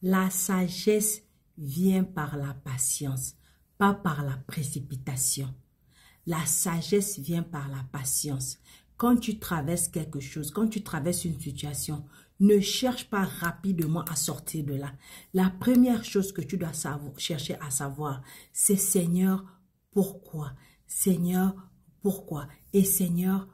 La sagesse vient par la patience, pas par la précipitation. La sagesse vient par la patience. Quand tu traverses quelque chose, quand tu traverses une situation, ne cherche pas rapidement à sortir de là. La première chose que tu dois chercher à savoir, c'est Seigneur, pourquoi? Seigneur, pourquoi? Et Seigneur,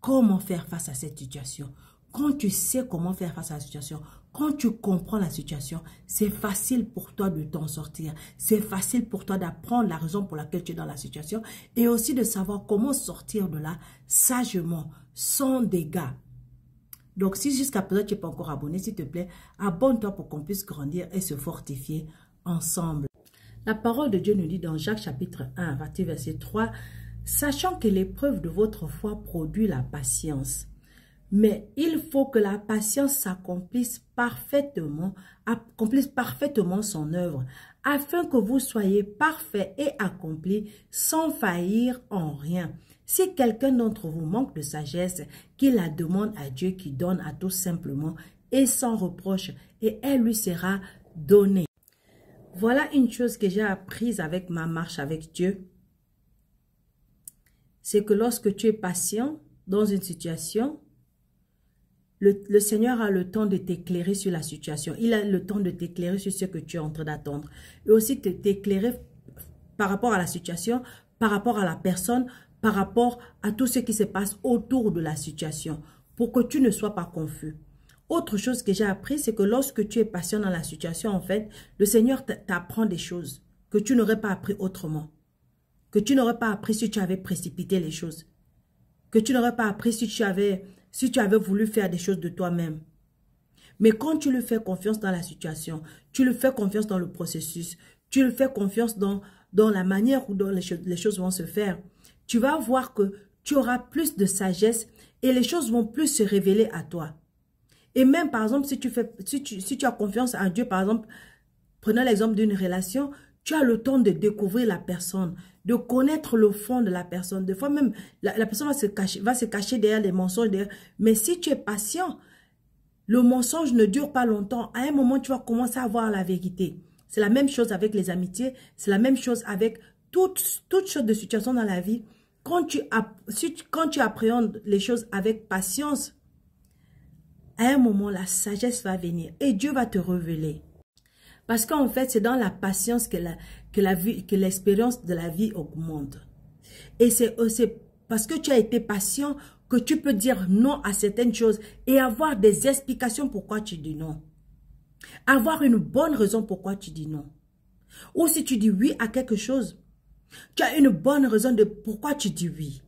comment faire face à cette situation? Quand tu sais comment faire face à la situation, quand tu comprends la situation, c'est facile pour toi de t'en sortir. C'est facile pour toi d'apprendre la raison pour laquelle tu es dans la situation et aussi de savoir comment sortir de là sagement, sans dégâts. Donc, si jusqu'à présent tu n'es pas encore abonné, s'il te plaît, abonne-toi pour qu'on puisse grandir et se fortifier ensemble. La parole de Dieu nous dit dans Jacques chapitre 1, verset 3, « Sachant que l'épreuve de votre foi produit la patience. Mais il faut que la patience s'accomplisse parfaitement son œuvre, afin que vous soyez parfaits et accomplis sans faillir en rien. Si quelqu'un d'entre vous manque de sagesse, qu'il la demande à Dieu qui donne à tous simplement et sans reproche, et elle lui sera donnée. » Voilà une chose que j'ai apprise avec ma marche avec Dieu. C'est que lorsque tu es patient dans une situation, le Seigneur a le temps de t'éclairer sur la situation. Il a le temps de t'éclairer sur ce que tu es en train d'attendre. Et aussi de t'éclairer par rapport à la situation, par rapport à la personne, par rapport à tout ce qui se passe autour de la situation, pour que tu ne sois pas confus. Autre chose que j'ai appris, c'est que lorsque tu es patient dans la situation, en fait, le Seigneur t'apprend des choses que tu n'aurais pas appris autrement. Que tu n'aurais pas appris si tu avais précipité les choses. Que tu n'aurais pas appris si tu avais voulu faire des choses de toi-même. Mais quand tu lui fais confiance dans la situation, tu lui fais confiance dans le processus, tu lui fais confiance dans la manière où les choses vont se faire, tu vas voir que tu auras plus de sagesse et les choses vont plus se révéler à toi. Et même, par exemple, si tu as confiance en Dieu, par exemple, prenons l'exemple d'une relation, tu as le temps de découvrir la personne, de connaître le fond de la personne. Des fois même, la personne va se cacher derrière les mensonges. Mais si tu es patient, le mensonge ne dure pas longtemps. À un moment, tu vas commencer à voir la vérité. C'est la même chose avec les amitiés. C'est la même chose avec toutes sortes de situations dans la vie. Quand tu appréhendes les choses avec patience, à un moment, la sagesse va venir et Dieu va te révéler. Parce qu'en fait, c'est dans la patience que l'expérience de la vie augmente. Et c'est parce que tu as été patient que tu peux dire non à certaines choses et avoir des explications pourquoi tu dis non. Avoir une bonne raison pourquoi tu dis non. Ou si tu dis oui à quelque chose, tu as une bonne raison de pourquoi tu dis oui.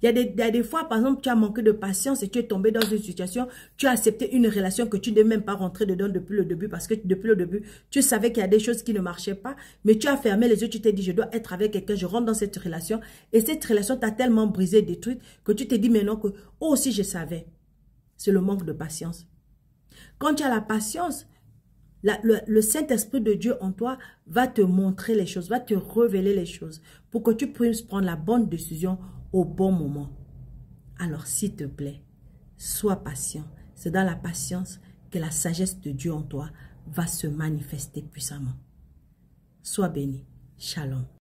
Il y a des fois, par exemple, tu as manqué de patience et tu es tombé dans une situation, tu as accepté une relation que tu n'es même pas rentré dedans depuis le début parce que depuis le début, tu savais qu'il y a des choses qui ne marchaient pas, mais tu as fermé les yeux, tu t'es dit, je dois être avec quelqu'un, je rentre dans cette relation et cette relation t'a tellement brisé, détruite que tu t'es dit maintenant que, oh si je savais, c'est le manque de patience. Quand tu as la patience, le Saint-Esprit de Dieu en toi va te montrer les choses, va te révéler les choses pour que tu puisses prendre la bonne décision au bon moment. Alors, s'il te plaît, sois patient. C'est dans la patience que la sagesse de Dieu en toi va se manifester puissamment. Sois béni. Shalom.